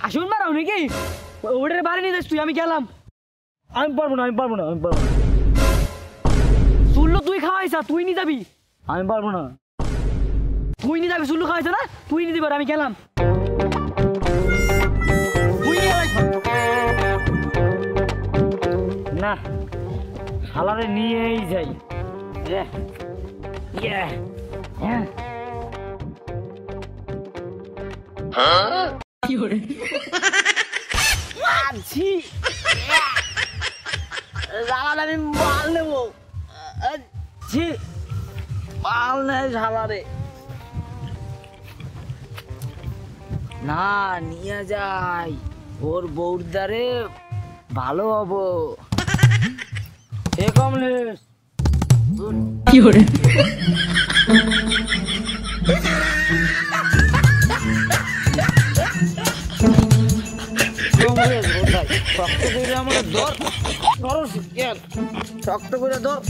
আসুন মারাও নাকি ওটার বাড়ি নিয়ে যাস তুই আমি গেলাম আমি পারবো না চুল্লু তুই খাওয়াইছা তুই নিয়ে যাবি আমি পারবো না তুই নিয়ে যাবি চুল্লু খাওয়াইছা না তুই নিয়ে দিবি আমি গেলাম না শালারে নিয়েই যাই আমি মাল নেবো মাল নেই শালারে না নিয়ে যাই ওর বউর দ্বারে ভালো হবো এ কমলেশ কি করে শক্ত করে আমার ধর শক্ত করে ধর